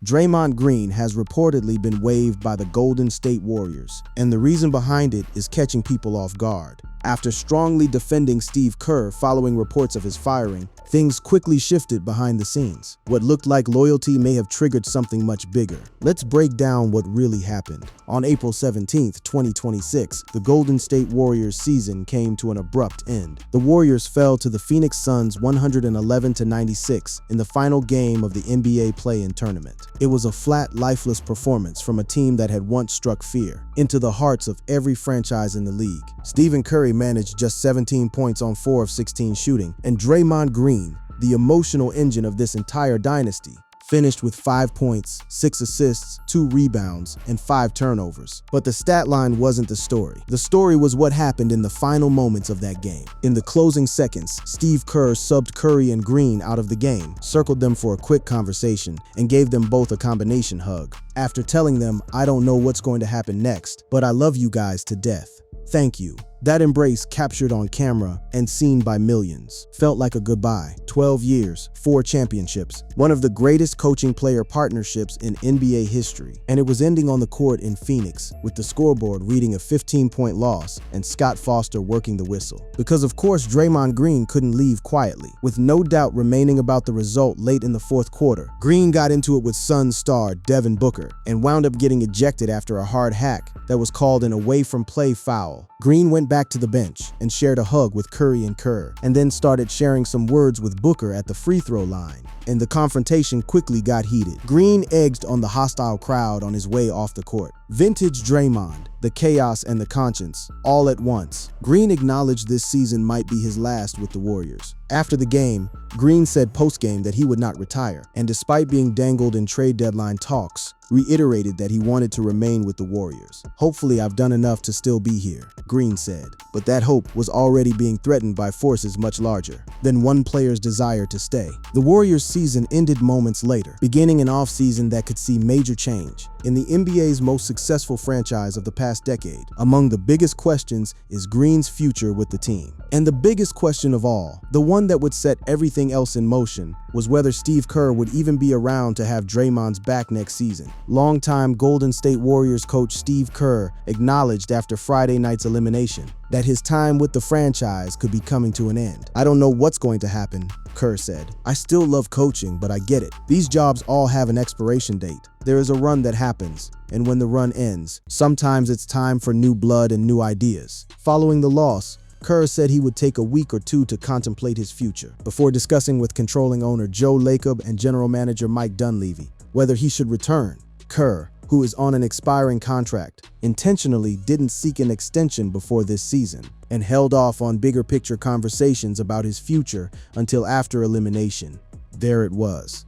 Draymond Green has reportedly been waived by the Golden State Warriors, and the reason behind it is catching people off guard. After strongly defending Steve Kerr following reports of his firing, things quickly shifted behind the scenes. What looked like loyalty may have triggered something much bigger. Let's break down what really happened. On April 17, 2026, the Golden State Warriors season came to an abrupt end. The Warriors fell to the Phoenix Suns 111-96 in the final game of the NBA play-in tournament. It was a flat, lifeless performance from a team that had once struck fear into the hearts of every franchise in the league. Stephen Curry managed just 17 points on 4 of 16 shooting, and Draymond Green, the emotional engine of this entire dynasty, finished with 5 points, 6 assists, 2 rebounds, and 5 turnovers. But the stat line wasn't the story. The story was what happened in the final moments of that game. In the closing seconds, Steve Kerr subbed Curry and Green out of the game, circled them for a quick conversation, and gave them both a combination hug. After telling them, "I don't know what's going to happen next, but I love you guys to death. Thank you." That embrace, captured on camera and seen by millions, felt like a goodbye. 12 years, 4 championships, one of the greatest coaching-player partnerships in NBA history. And it was ending on the court in Phoenix, with the scoreboard reading a 15-point loss and Scott Foster working the whistle. Because of course Draymond Green couldn't leave quietly. With no doubt remaining about the result late in the fourth quarter, Green got into it with Suns star Devin Booker and wound up getting ejected after a hard hack that was called an away-from-play foul. Green went back to the bench and shared a hug with Curry and Kerr, and then started sharing some words with Booker at the free throw line, and the confrontation quickly got heated. Green egged on the hostile crowd on his way off the court. Vintage Draymond, the chaos and the conscience, all at once. Green acknowledged this season might be his last with the Warriors. After the game, Green said post-game that he would not retire, and despite being dangled in trade deadline talks, reiterated that he wanted to remain with the Warriors. "Hopefully I've done enough to still be here," Green said. But that hope was already being threatened by forces much larger than one player's desire to stay. The Warriors season ended moments later, beginning an offseason that could see major change. In the NBA's most successful franchise of the past decade, among the biggest questions is Green's future with the team. And the biggest question of all, the one that would set everything else in motion, was whether Steve Kerr would even be around to have Draymond's back next season. Longtime Golden State Warriors coach Steve Kerr acknowledged after Friday night's elimination that his time with the franchise could be coming to an end. "I don't know what's going to happen," Kerr said. "I still love coaching, but I get it. These jobs all have an expiration date. There is a run that happens, and when the run ends, sometimes it's time for new blood and new ideas." Following the loss, Kerr said he would take a week or two to contemplate his future before discussing with controlling owner Joe Lacob and general manager Mike Dunleavy whether he should return. Kerr, who is on an expiring contract, intentionally didn't seek an extension before this season and held off on bigger picture conversations about his future until after elimination. There it was.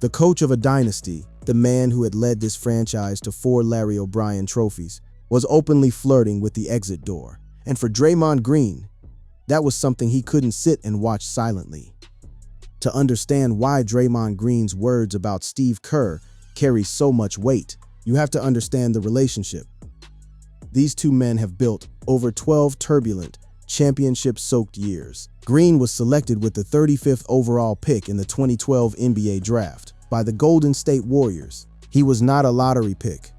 The coach of a dynasty, the man who had led this franchise to 4 Larry O'Brien trophies, was openly flirting with the exit door. And for Draymond Green, that was something he couldn't sit and watch silently. To understand why Draymond Green's words about Steve Kerr carry so much weight, you have to understand the relationship. These two men have built over 12 turbulent, championship-soaked years. Green was selected with the 35th overall pick in the 2012 NBA draft by the Golden State Warriors. He was not a lottery pick.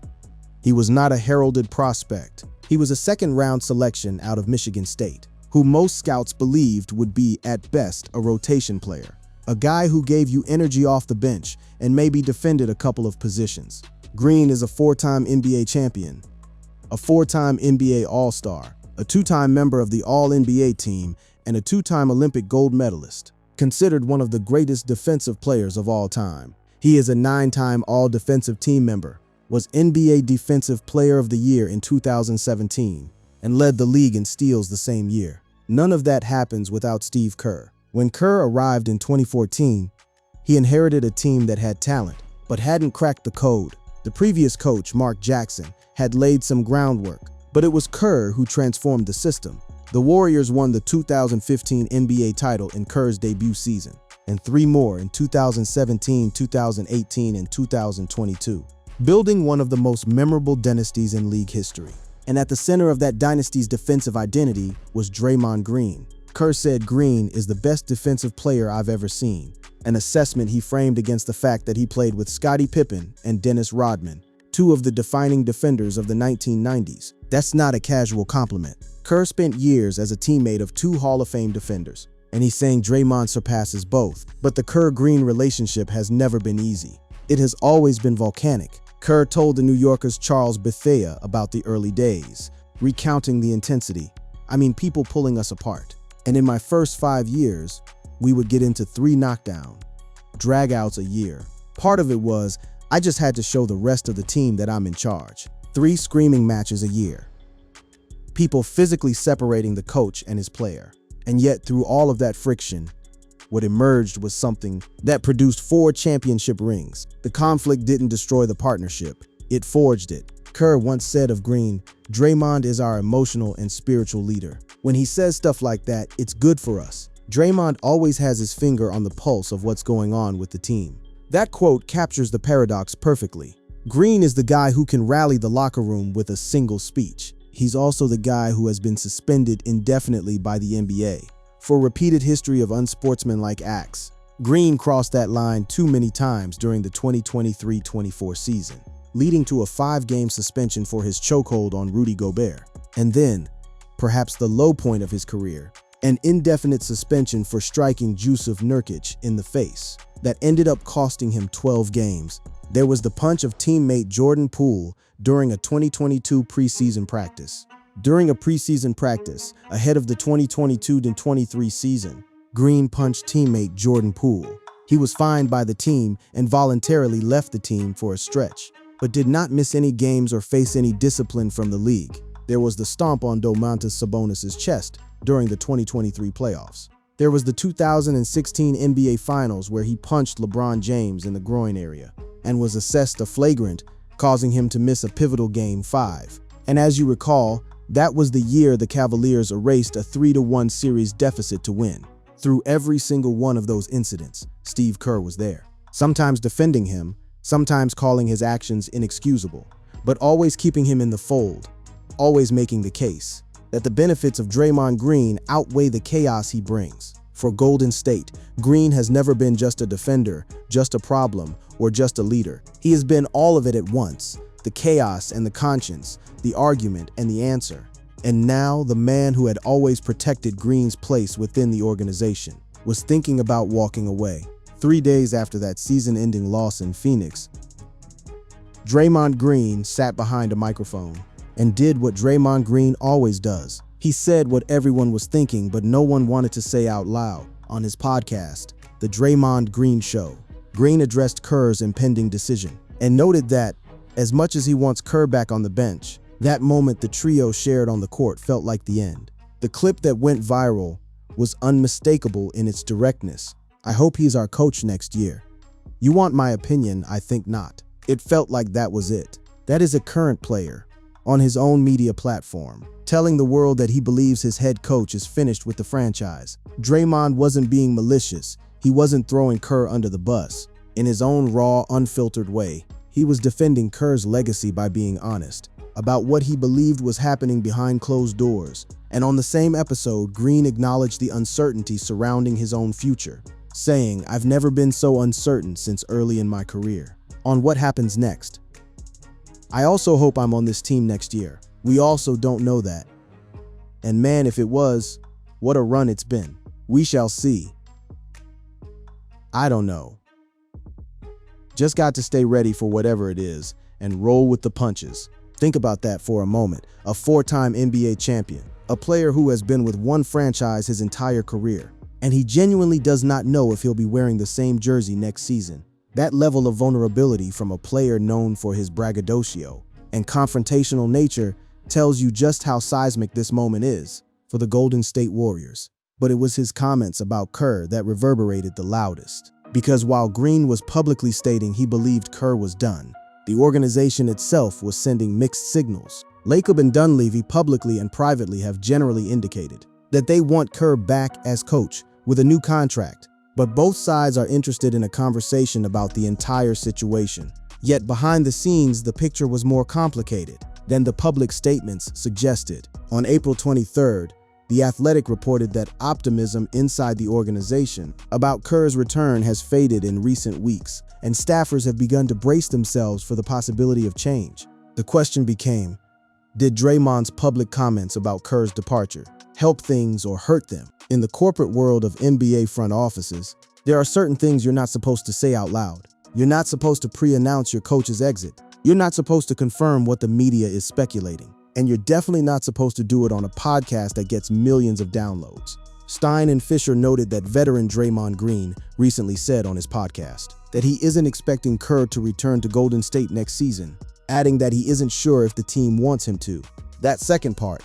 He was not a heralded prospect. He was a second-round selection out of Michigan State, who most scouts believed would be, at best, a rotation player. A guy who gave you energy off the bench and maybe defended a couple of positions. Green is a 4-time NBA champion, a 4-time NBA All-Star, a 2-time member of the All-NBA team, and a 2-time Olympic gold medalist. Considered one of the greatest defensive players of all time. He is a 9-time All-Defensive Team member, was NBA Defensive Player of the Year in 2017, and led the league in steals the same year. None of that happens without Steve Kerr. When Kerr arrived in 2014, he inherited a team that had talent, but hadn't cracked the code. The previous coach, Mark Jackson, had laid some groundwork, but it was Kerr who transformed the system. The Warriors won the 2015 NBA title in Kerr's debut season, and 3 more in 2017, 2018, and 2022. Building one of the most memorable dynasties in league history. And at the center of that dynasty's defensive identity was Draymond Green. Kerr said Green is the best defensive player I've ever seen, an assessment he framed against the fact that he played with Scottie Pippen and Dennis Rodman, two of the defining defenders of the 1990s. That's not a casual compliment. Kerr spent years as a teammate of two Hall of Fame defenders, and he's saying Draymond surpasses both. But the Kerr-Green relationship has never been easy. It has always been volcanic. Kerr told the New Yorker's Charles Bethea about the early days, recounting the intensity. "I mean, people pulling us apart. And in my first 5 years, we would get into 3 knockdown, dragouts a year. Part of it was, I just had to show the rest of the team that I'm in charge. 3 screaming matches a year. People physically separating the coach and his player. And yet, through all of that friction, what emerged was something that produced 4 championship rings. The conflict didn't destroy the partnership, it forged it." Kerr once said of Green, "Draymond is our emotional and spiritual leader. When he says stuff like that, it's good for us. Draymond always has his finger on the pulse of what's going on with the team." That quote captures the paradox perfectly. Green is the guy who can rally the locker room with a single speech. He's also the guy who has been suspended indefinitely by the NBA for repeated history of unsportsmanlike acts. Green crossed that line too many times during the 2023-24 season, leading to a 5-game suspension for his chokehold on Rudy Gobert. And then, perhaps the low point of his career, an indefinite suspension for striking Jusuf Nurkic in the face that ended up costing him 12 games. There was the punch of teammate Jordan Poole during a 2022 preseason practice. During a preseason practice, ahead of the 2022-23 season, Green punched teammate Jordan Poole. He was fined by the team and voluntarily left the team for a stretch, but did not miss any games or face any discipline from the league. There was the stomp on Domantas Sabonis' chest during the 2023 playoffs. There was the 2016 NBA Finals where he punched LeBron James in the groin area and was assessed a flagrant, causing him to miss a pivotal Game 5. And as you recall, that was the year the Cavaliers erased a 3-1 series deficit to win. Through every single one of those incidents, Steve Kerr was there. Sometimes defending him, sometimes calling his actions inexcusable, but always keeping him in the fold, always making the case that the benefits of Draymond Green outweigh the chaos he brings. For Golden State, Green has never been just a defender, just a problem, or just a leader. He has been all of it at once, the chaos and the conscience, the argument and the answer. And now, the man who had always protected Green's place within the organization was thinking about walking away. 3 days after that season-ending loss in Phoenix, Draymond Green sat behind a microphone and did what Draymond Green always does. He said what everyone was thinking, but no one wanted to say out loud. On his podcast, The Draymond Green Show, Green addressed Kerr's impending decision and noted that, as much as he wants Kerr back on the bench, that moment the trio shared on the court felt like the end. The clip that went viral was unmistakable in its directness. "I hope he's our coach next year. You want my opinion? I think not." It felt like that was it. That is a current player, on his own media platform, telling the world that he believes his head coach is finished with the franchise. Draymond wasn't being malicious. He wasn't throwing Kerr under the bus. In his own raw, unfiltered way, he was defending Kerr's legacy by being honest about what he believed was happening behind closed doors. And on the same episode, Green acknowledged the uncertainty surrounding his own future, saying, "I've never been so uncertain since early in my career." On what happens next? "I also hope I'm on this team next year. We also don't know that. And man, if it was, what a run it's been. We shall see. I don't know. Just got to stay ready for whatever it is and roll with the punches." Think about that for a moment. A 4-time NBA champion, a player who has been with one franchise his entire career, and he genuinely does not know if he'll be wearing the same jersey next season. That level of vulnerability from a player known for his braggadocio and confrontational nature tells you just how seismic this moment is for the Golden State Warriors. But it was his comments about Kerr that reverberated the loudest. Because while Green was publicly stating he believed Kerr was done, the organization itself was sending mixed signals. Lacob and Dunleavy publicly and privately have generally indicated that they want Kerr back as coach with a new contract, but both sides are interested in a conversation about the entire situation. Yet behind the scenes, the picture was more complicated than the public statements suggested. On April 23rd, The Athletic reported that optimism inside the organization about Kerr's return has faded in recent weeks, and staffers have begun to brace themselves for the possibility of change. The question became, did Draymond's public comments about Kerr's departure help things or hurt them? In the corporate world of NBA front offices, there are certain things you're not supposed to say out loud. You're not supposed to pre-announce your coach's exit. You're not supposed to confirm what the media is speculating. And you're definitely not supposed to do it on a podcast that gets millions of downloads. Stein and Fisher noted that veteran Draymond Green recently said on his podcast that he isn't expecting Kerr to return to Golden State next season, adding that he isn't sure if the team wants him to. That second part,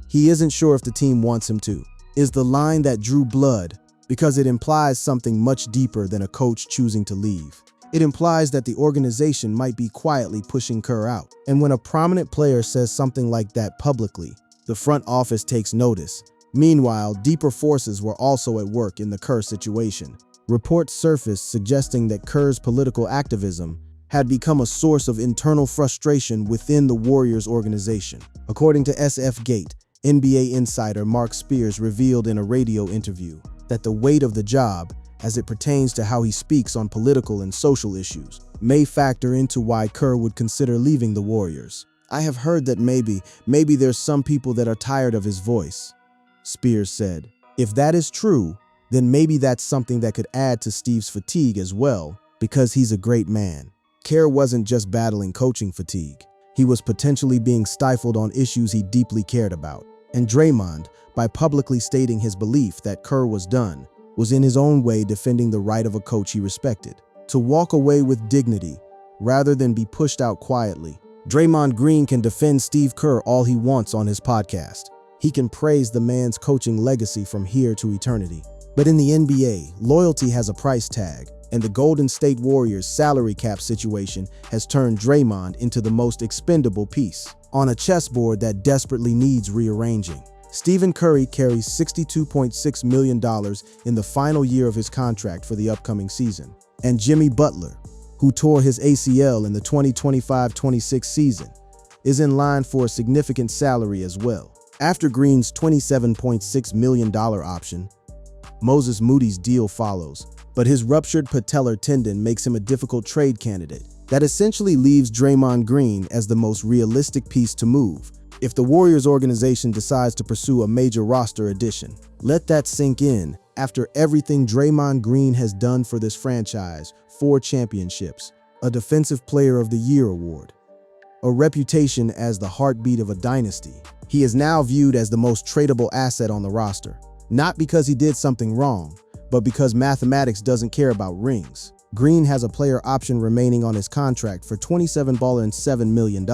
he isn't sure if the team wants him to, is the line that drew blood because it implies something much deeper than a coach choosing to leave. It implies that the organization might be quietly pushing Kerr out. And when a prominent player says something like that publicly, the front office takes notice. Meanwhile, deeper forces were also at work in the Kerr situation. Reports surfaced suggesting that Kerr's political activism had become a source of internal frustration within the Warriors organization. According to SF Gate, NBA insider Mark Spears revealed in a radio interview that the weight of the job, as it pertains to how he speaks on political and social issues, may factor into why Kerr would consider leaving the Warriors. I have heard that maybe there's some people that are tired of his voice, Spears said. If that is true, then maybe that's something that could add to Steve's fatigue as well, because he's a great man. Kerr wasn't just battling coaching fatigue. He was potentially being stifled on issues he deeply cared about. And Draymond, by publicly stating his belief that Kerr was done, was in his own way defending the right of a coach he respected to walk away with dignity rather than be pushed out quietly. Draymond Green can defend Steve Kerr all he wants on his podcast. He can praise the man's coaching legacy from here to eternity. But in the NBA, loyalty has a price tag, and the Golden State Warriors' salary cap situation has turned Draymond into the most expendable piece on a chessboard that desperately needs rearranging. Stephen Curry carries $62.6 million in the final year of his contract for the upcoming season. And Jimmy Butler, who tore his ACL in the 2025-26 season, is in line for a significant salary as well. After Green's $27.6 million option, Moses Moody's deal follows, but his ruptured patellar tendon makes him a difficult trade candidate. That essentially leaves Draymond Green as the most realistic piece to move if the Warriors organization decides to pursue a major roster addition. Let that sink in. After everything Draymond Green has done for this franchise, 4 championships, a Defensive Player of the Year award, a reputation as the heartbeat of a dynasty, he is now viewed as the most tradable asset on the roster. Not because he did something wrong, but because mathematics doesn't care about rings. Green has a player option remaining on his contract for $27.7 million,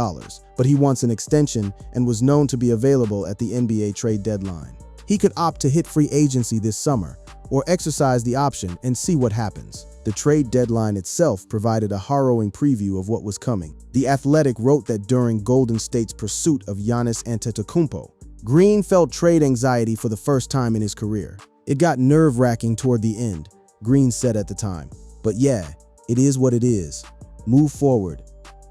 but he wants an extension and was known to be available at the NBA trade deadline. He could opt to hit free agency this summer or exercise the option and see what happens. The trade deadline itself provided a harrowing preview of what was coming. The Athletic wrote that during Golden State's pursuit of Giannis Antetokounmpo, Green felt trade anxiety for the first time in his career. It got nerve-wracking toward the end, Green said at the time. But yeah, it is what it is. Move forward.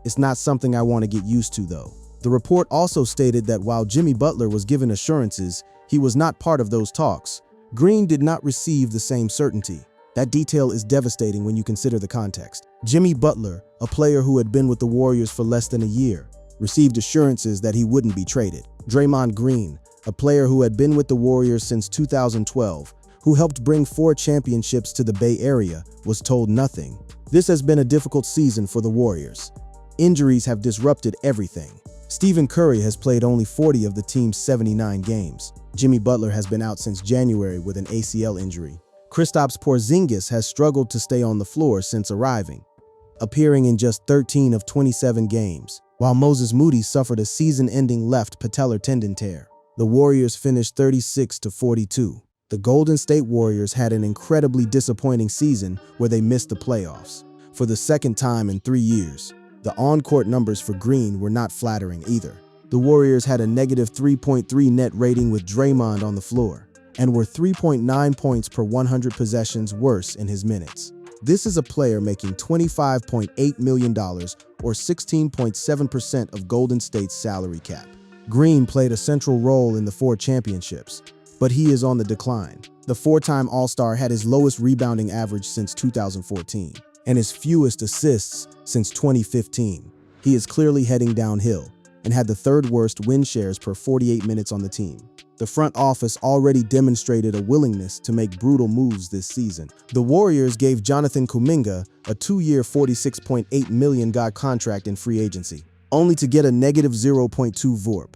It's not something I want to get used to, though. The report also stated that while Jimmy Butler was given assurances he was not part of those talks, Green did not receive the same certainty. That detail is devastating when you consider the context. Jimmy Butler, a player who had been with the Warriors for less than a year, received assurances that he wouldn't be traded. Draymond Green, a player who had been with the Warriors since 2012, who helped bring 4 championships to the Bay Area, was told nothing. This has been a difficult season for the Warriors. Injuries have disrupted everything. Stephen Curry has played only 40 of the team's 79 games. Jimmy Butler has been out since January with an ACL injury. Kristaps Porzingis has struggled to stay on the floor since arriving, appearing in just 13 of 27 games, while Moses Moody suffered a season-ending left patellar tendon tear. The Warriors finished 36-42. The Golden State Warriors had an incredibly disappointing season where they missed the playoffs. For the second time in 3 years, the on-court numbers for Green were not flattering either. The Warriors had a negative 3.3 net rating with Draymond on the floor, and were 3.9 points per 100 possessions worse in his minutes. This is a player making $25.8 million, or 16.7% of Golden State's salary cap. Green played a central role in the 4 championships, but he is on the decline. The 4-time All-Star had his lowest rebounding average since 2014 and his fewest assists since 2015. He is clearly heading downhill and had the 3rd worst win shares per 48 minutes on the team. The front office already demonstrated a willingness to make brutal moves this season. The Warriors gave Jonathan Kuminga a 2-year $46.8 million contract in free agency, only to get a negative 0.2 VORP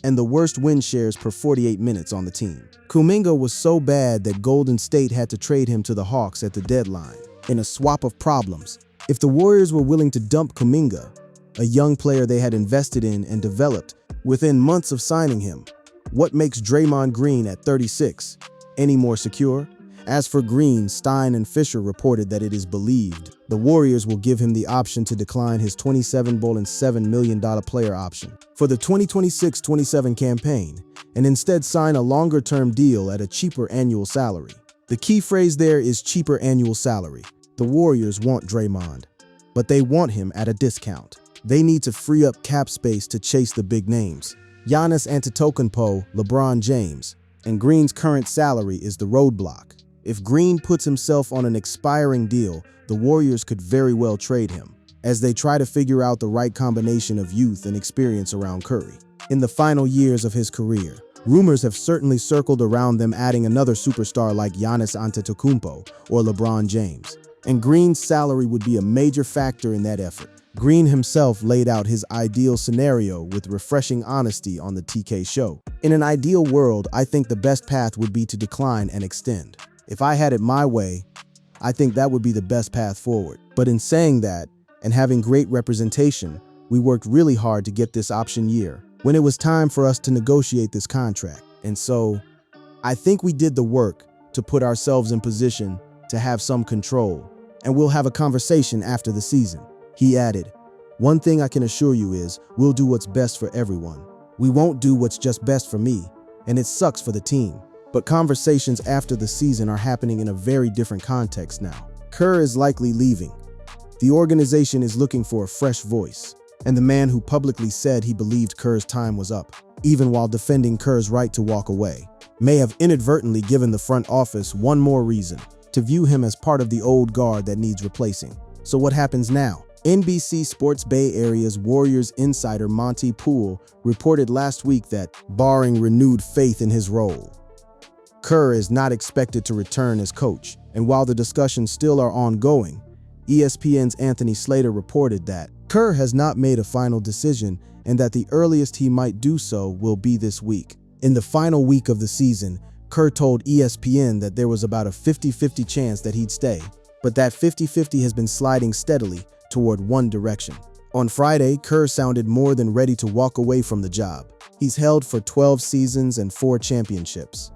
and the worst win shares per 48 minutes on the team. Kuminga was so bad that Golden State had to trade him to the Hawks at the deadline in a swap of problems. If the Warriors were willing to dump Kuminga, a young player they had invested in and developed within months of signing him, what makes Draymond Green at 36 any more secure? As for Green, Stein and Fisher reported that it is believed the Warriors will give him the option to decline his $27.7 million player option for the 2026-27 campaign and instead sign a longer-term deal at a cheaper annual salary. The key phrase there is cheaper annual salary. The Warriors want Draymond, but they want him at a discount. They need to free up cap space to chase the big names. Giannis Antetokounmpo, LeBron James, and Green's current salary is the roadblock. If Green puts himself on an expiring deal, the Warriors could very well trade him, as they try to figure out the right combination of youth and experience around Curry. In the final years of his career, rumors have certainly circled around them adding another superstar like Giannis Antetokounmpo or LeBron James, and Green's salary would be a major factor in that effort. Green himself laid out his ideal scenario with refreshing honesty on the TK show. In an ideal world, I think the best path would be to decline and extend. If I had it my way, I think that would be the best path forward. But in saying that, and having great representation, we worked really hard to get this option year when it was time for us to negotiate this contract. And so, I think we did the work to put ourselves in position to have some control, and we'll have a conversation after the season. He added, "One thing I can assure you is we'll do what's best for everyone. We won't do what's just best for me, and it sucks for the team. But conversations after the season are happening in a very different context now. Kerr is likely leaving. The organization is looking for a fresh voice, and the man who publicly said he believed Kerr's time was up, even while defending Kerr's right to walk away, may have inadvertently given the front office one more reason to view him as part of the old guard that needs replacing. So what happens now?" NBC Sports Bay Area's Warriors insider Monty Poole reported last week that, barring renewed faith in his role, Kerr is not expected to return as coach, and while the discussions still are ongoing, ESPN's Anthony Slater reported that Kerr has not made a final decision and that the earliest he might do so will be this week. In the final week of the season, Kerr told ESPN that there was about a 50-50 chance that he'd stay, but that 50-50 has been sliding steadily toward one direction. On Friday, Kerr sounded more than ready to walk away from the job. He's held for 12 seasons and 4 championships,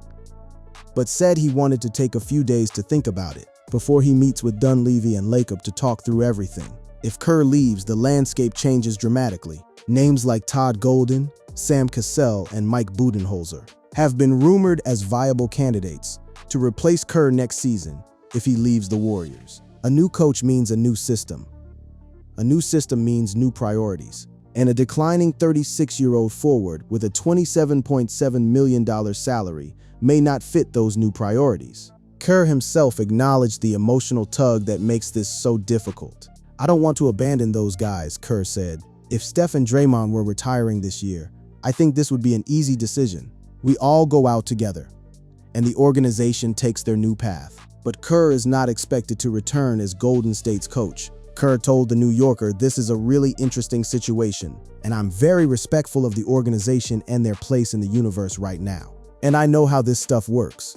but said he wanted to take a few days to think about it before he meets with Dunleavy and Lacob to talk through everything. If Kerr leaves, the landscape changes dramatically. Names like Todd Golden, Sam Cassell, and Mike Budenholzer have been rumored as viable candidates to replace Kerr next season if he leaves the Warriors. A new coach means a new system. A new system means new priorities. And a declining 36-year-old forward with a $27.7 million salary may not fit those new priorities. Kerr himself acknowledged the emotional tug that makes this so difficult. "I don't want to abandon those guys," Kerr said. "If Steph and Draymond were retiring this year, I think this would be an easy decision. We all go out together, and the organization takes their new path." But Kerr is not expected to return as Golden State's coach. Kerr told The New Yorker, "This is a really interesting situation, and I'm very respectful of the organization and their place in the universe right now. And I know how this stuff works.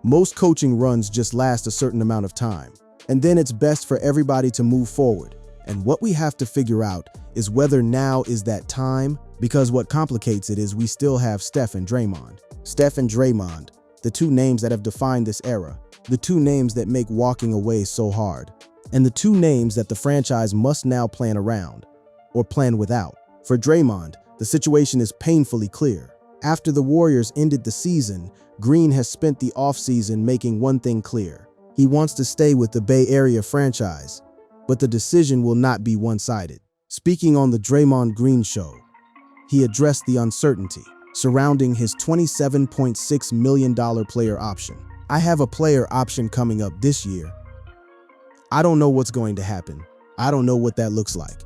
Most coaching runs just last a certain amount of time, and then it's best for everybody to move forward. And what we have to figure out is whether now is that time, because what complicates it is we still have Steph and Draymond. Steph and Draymond, the two names that have defined this era, the two names that make walking away so hard, and the two names that the franchise must now plan around, or plan without. For Draymond, the situation is painfully clear. After the Warriors ended the season, Green has spent the offseason making one thing clear. He wants to stay with the Bay Area franchise, but the decision will not be one-sided. Speaking on the Draymond Green Show, he addressed the uncertainty surrounding his $27.6 million player option. "I have a player option coming up this year. I don't know what's going to happen. I don't know what that looks like.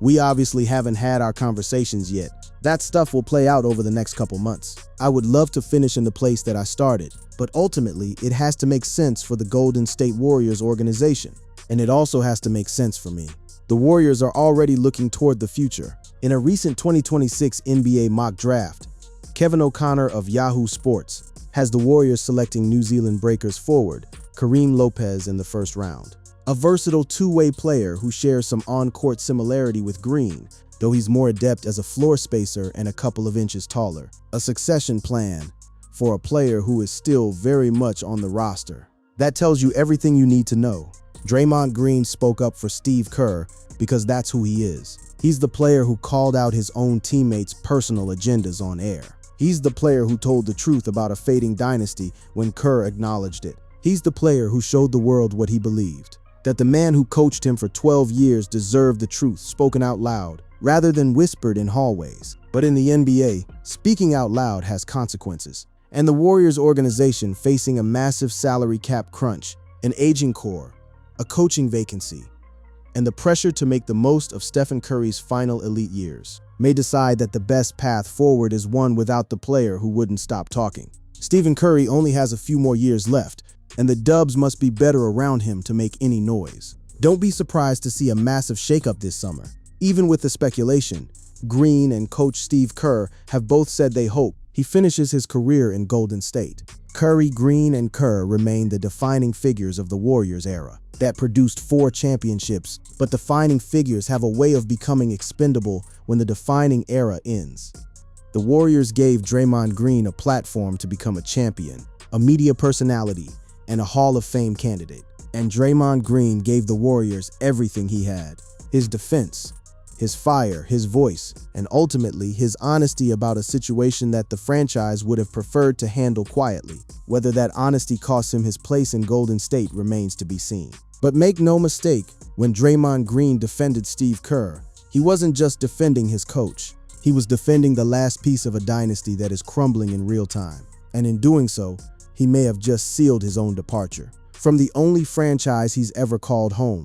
We obviously haven't had our conversations yet. That stuff will play out over the next couple months. I would love to finish in the place that I started, but ultimately it has to make sense for the Golden State Warriors organization, and it also has to make sense for me." The Warriors are already looking toward the future. In a recent 2026 NBA mock draft, Kevin O'Connor of Yahoo Sports has the Warriors selecting New Zealand Breakers forward Kareem Lopez in the first round. A versatile two-way player who shares some on-court similarity with Green, though he's more adept as a floor spacer and a couple of inches taller. A succession plan for a player who is still very much on the roster. That tells you everything you need to know. Draymond Green spoke up for Steve Kerr because that's who he is. He's the player who called out his own teammates' personal agendas on air. He's the player who told the truth about a fading dynasty when Kerr acknowledged it. He's the player who showed the world what he believed, that the man who coached him for 12 years deserved the truth spoken out loud, rather than whispered in hallways. But in the NBA, speaking out loud has consequences. And the Warriors organization facing a massive salary cap crunch, an aging core, a coaching vacancy, and the pressure to make the most of Stephen Curry's final elite years, may decide that the best path forward is one without the player who wouldn't stop talking. Stephen Curry only has a few more years left, and the Dubs must be better around him to make any noise. Don't be surprised to see a massive shakeup this summer. Even with the speculation, Green and coach Steve Kerr have both said they hope he finishes his career in Golden State. Curry, Green, and Kerr remain the defining figures of the Warriors era that produced 4 championships, but defining figures have a way of becoming expendable when the defining era ends. The Warriors gave Draymond Green a platform to become a champion, a media personality, and a Hall of Fame candidate. And Draymond Green gave the Warriors everything he had: his defense, his fire, his voice, and ultimately his honesty about a situation that the franchise would have preferred to handle quietly. Whether that honesty costs him his place in Golden State remains to be seen. But make no mistake, when Draymond Green defended Steve Kerr, he wasn't just defending his coach. He was defending the last piece of a dynasty that is crumbling in real time. And in doing so, he may have just sealed his own departure from the only franchise he's ever called home.